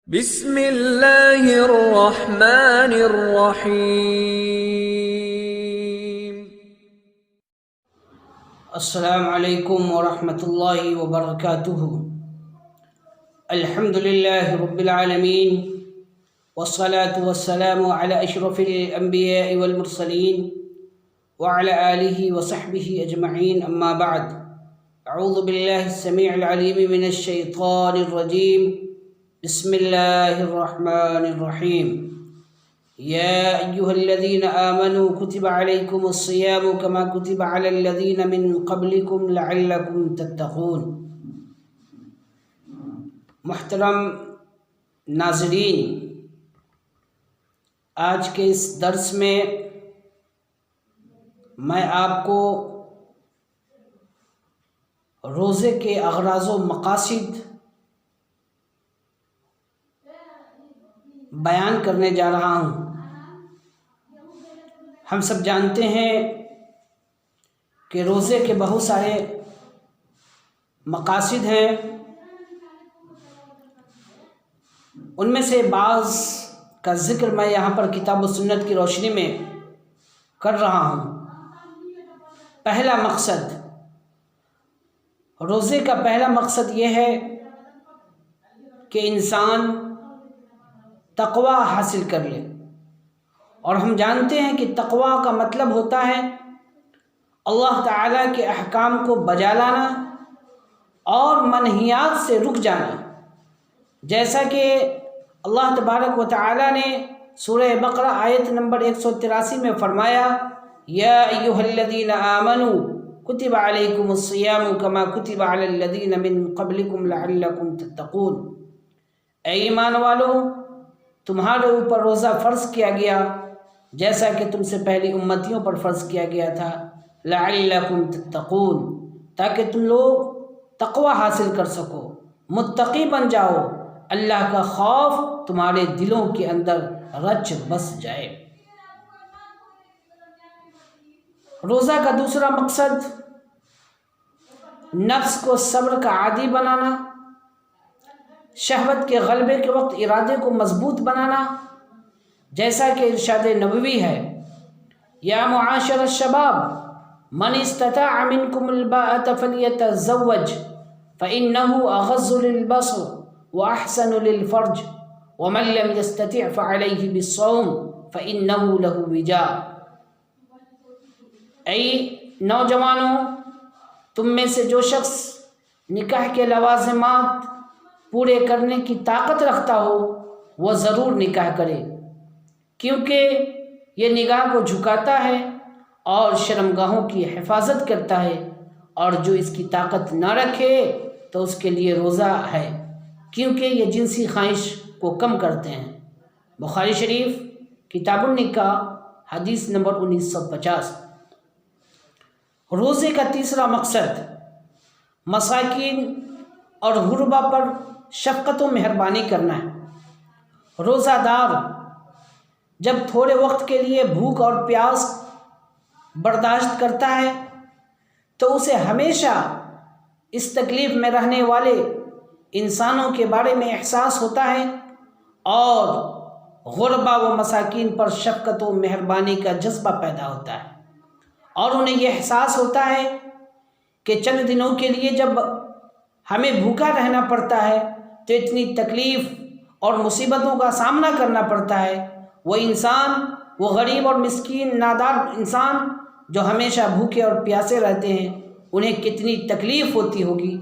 بسم اللہ الرحمن الرحیم۔ السلام علیکم ورحمۃ اللہ وبرکاتہ۔ الحمد للہ رب العالمین والصلاة والسلام علی اشرف الانبیاء والمرسلین وعلی آلہ وصحبہ اجمعین، اما بعد۔ اعوذ باللہ السمیع العلیم من الشیطان الرجیم، بسم اللہ الرحمن الرحیم۔ یا ایہا الذین آمنوا کتب علیکم الصیام کما کتب علی الذین من قبلکم لعلکم تتقون۔ محترم ناظرین، آج کے اس درس میں میں آپ کو روزے کے اغراض و مقاصد بیان کرنے جا رہا ہوں۔ ہم سب جانتے ہیں کہ روزے کے بہت سارے مقاصد ہیں، ان میں سے بعض کا ذکر میں یہاں پر کتاب و سنت کی روشنی میں کر رہا ہوں۔ پہلا مقصد، روزے کا پہلا مقصد یہ ہے کہ انسان تقوی حاصل کر لے، اور ہم جانتے ہیں کہ تقوی کا مطلب ہوتا ہے اللہ تعالیٰ کے احکام کو بجا لانا اور منہیات سے رک جانا، جیسا کہ اللہ تبارک و تعالیٰ نے سورہ بقرہ آیت نمبر 183 میں فرمایا، یا ایہا الذین آمنوا کتب علیکم الصیام کما کتب علی الذین من قبلکم لعلکم تتقون۔ اے ایمان والو، تمہارے اوپر روزہ فرض کیا گیا جیسا کہ تم سے پہلی امتیوں پر فرض کیا گیا تھا، لعلکم تتقون، تاکہ تم لوگ تقوی حاصل کر سکو، متقی بن جاؤ، اللہ کا خوف تمہارے دلوں کے اندر رچ بس جائے۔ روزہ کا دوسرا مقصد نفس کو صبر کا عادی بنانا، شہوت کے غلبے کے وقت ارادے کو مضبوط بنانا، جیسا کہ ارشاد نبوی ہے، یا معاشر الشباب من استطاع منکم الباءۃ فلیتزوج فإنہ اغض للبصر واحسن للفرج ومن لم يستطع فعلیہ بالصوم فإنہ لہ وجاء۔ اے نوجوانوں، تم میں سے جو شخص نکاح کے لوازمات پورے کرنے کی طاقت رکھتا ہو وہ ضرور نکاح کرے، کیونکہ یہ نگاہ کو جھکاتا ہے اور شرمگاہوں کی حفاظت کرتا ہے، اور جو اس کی طاقت نہ رکھے تو اس کے لیے روزہ ہے، کیونکہ یہ جنسی خواہش کو کم کرتے ہیں۔ بخاری شریف کتاب النکاح حدیث نمبر 1950۔ روزے کا تیسرا مقصد مساکین اور غربا پر شفقت و مہربانی کرنا ہے۔ روزہ دار جب تھوڑے وقت کے لیے بھوک اور پیاس برداشت کرتا ہے تو اسے ہمیشہ اس تکلیف میں رہنے والے انسانوں کے بارے میں احساس ہوتا ہے، اور غربا و مساکین پر شفقت و مہربانی کا جذبہ پیدا ہوتا ہے، اور انہیں یہ احساس ہوتا ہے کہ چند دنوں کے لیے جب ہمیں بھوکا رہنا پڑتا ہے تو اتنی تکلیف اور مصیبتوں کا سامنا کرنا پڑتا ہے، وہ انسان، وہ غریب اور مسکین نادار انسان جو ہمیشہ بھوکے اور پیاسے رہتے ہیں، انہیں کتنی تکلیف ہوتی ہوگی۔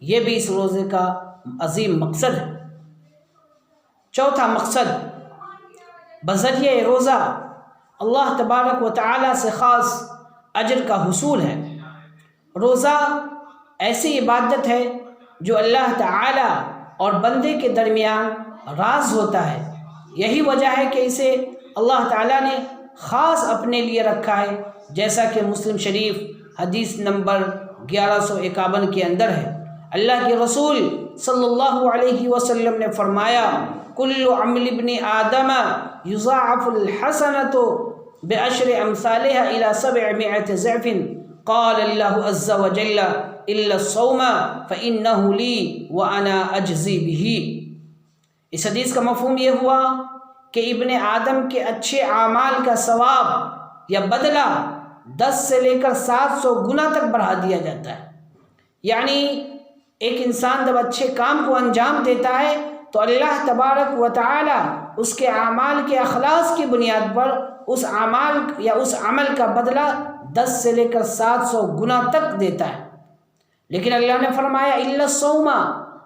یہ بھی اس روزے کا عظیم مقصد ہے۔ چوتھا مقصد، بذریعہ روزہ اللہ تبارک و تعالیٰ سے خاص اجر کا حصول ہے۔ روزہ ایسی عبادت ہے جو اللہ تعالیٰ اور بندے کے درمیان راز ہوتا ہے، یہی وجہ ہے کہ اسے اللہ تعالیٰ نے خاص اپنے لیے رکھا ہے، جیسا کہ مسلم شریف حدیث نمبر 1151 کے اندر ہے۔ اللہ کے رسول صلی اللہ علیہ وسلم نے فرمایا، کل عمل ابن آدم یضاعف الحسنۃ بعشر امثالها الى 700 ضعف قال اللہ عز وجل الا الصوم فانہ لی وانا اجزی بہ۔ اس حدیث کا مفہوم یہ ہوا کہ ابن آدم کے اچھے اعمال کا ثواب یا بدلہ 10 سے لے کر 700 گنا تک بڑھا دیا جاتا ہے۔ یعنی ایک انسان جب اچھے کام کو انجام دیتا ہے تو اللہ تبارک و تعالی اس کے اعمال کے اخلاص کی بنیاد پر اس اعمال یا اس عمل کا بدلہ 10 سے لے کر 700 گنا تک دیتا ہے۔ لیکن اللہ نے فرمایا الا الصوم،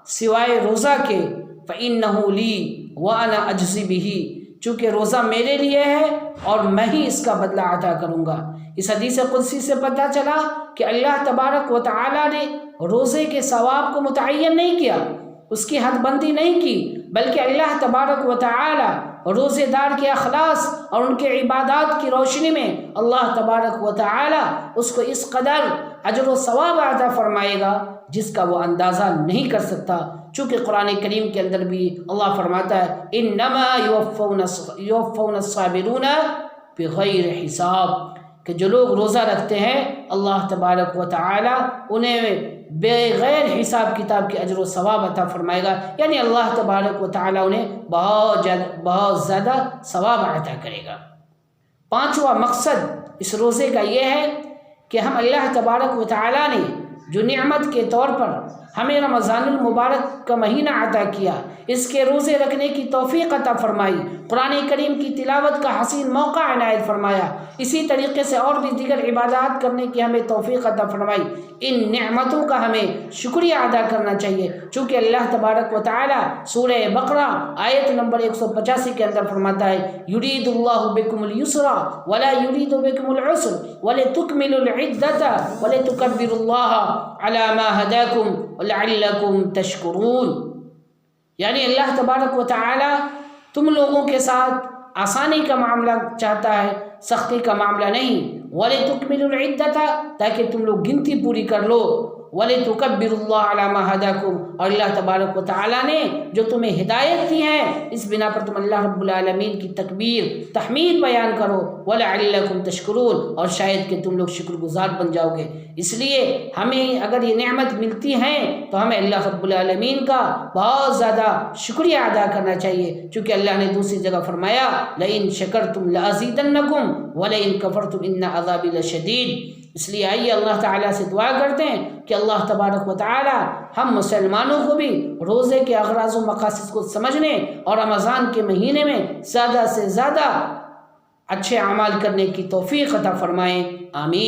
سوائے روزہ کے، فإنہ لی وأنا أجزی بہ، چونکہ روزہ میرے لیے ہے اور میں ہی اس کا بدلہ عطا کروں گا۔ اس حدیث قدسی سے پتہ چلا کہ اللہ تبارک و تعالی نے روزے کے ثواب کو متعین نہیں کیا، اس کی حد بندی نہیں کی، بلکہ اللہ تبارک و تعالی روزے دار کے اخلاص اور ان کے عبادات کی روشنی میں اللہ تبارک و تعالی اس کو اس قدر اجر و ثواب عطا فرمائے گا جس کا وہ اندازہ نہیں کر سکتا۔ چونکہ قرآن کریم کے اندر بھی اللہ فرماتا ہے انما یوفون الصابرون بغیر حساب، کہ جو لوگ روزہ رکھتے ہیں اللہ تبارک و تعالی انہیں بغیر حساب کتاب کے اجر و ثواب عطا فرمائے گا، یعنی اللہ تبارک و تعالی انہیں بہت زیادہ ثواب عطا کرے گا۔ پانچواں مقصد اس روزے کا یہ ہے کہ ہم اللہ تبارک و تعالی نے جو نعمت کے طور پر ہمیں رمضان المبارک کا مہینہ عطا کیا، اس کے روزے رکھنے کی توفیق عطا فرمائی، قرآن کریم کی تلاوت کا حسین موقع عنایت فرمایا، اسی طریقے سے اور بھی دیگر عبادات کرنے کی ہمیں توفیق عطا فرمائی، ان نعمتوں کا ہمیں شکریہ ادا کرنا چاہیے۔ چونکہ اللہ تبارک و تعالی سورہ بقرہ آیت نمبر 185 کے اندر فرماتا ہے یرید اللہ بکم اليسر ولا یرید بکم العسر ولتکملوا العدۃ ولتکبروا اللہ علی ما ہداکم ولعلکم تشکرون، یعنی اللہ تبارک و تعالی تم لوگوں کے ساتھ آسانی کا معاملہ چاہتا ہے، سختی کا معاملہ نہیں۔ وَلِتُكْمِلُوا الْعِدَّةَ، تاکہ تم لوگ گنتی پوری کر لو۔ وَلِتُكَبِّرُوا اللَّهَ عَلَى مَا هَدَاكُمْ، اور اللہ تبارک و تعالیٰ نے جو تمہیں ہدایت دی ہے اس بنا پر تم اللہ رب العالمین کی تکبیر تحمید بیان کرو۔ وَلَعَلَّكُمْ تَشْكُرُونَ، اور شاید کہ تم لوگ شکر گزار بن جاؤ گے۔ اس لیے ہمیں اگر یہ نعمت ملتی ہیں تو ہمیں اللہ رب العالمین کا بہت زیادہ شکریہ ادا کرنا چاہیے، چونکہ اللہ نے دوسری جگہ فرمایا لَإِن شَكَرْتُمْ لَأَزِيدَنَّكُمْ وَلَإِن كَفَرْتُمْ إِنَّ عَذَابِي لَشَدِيدٌ۔ اس لیے آئیے اللہ تعالیٰ سے دعا کرتے ہیں کہ اللہ تبارک و تعالیٰ ہم مسلمانوں کو بھی روزے کے اغراض و مقاصد کو سمجھنے اور رمضان کے مہینے میں زیادہ سے زیادہ اچھے اعمال کرنے کی توفیق عطا فرمائیں، آمین۔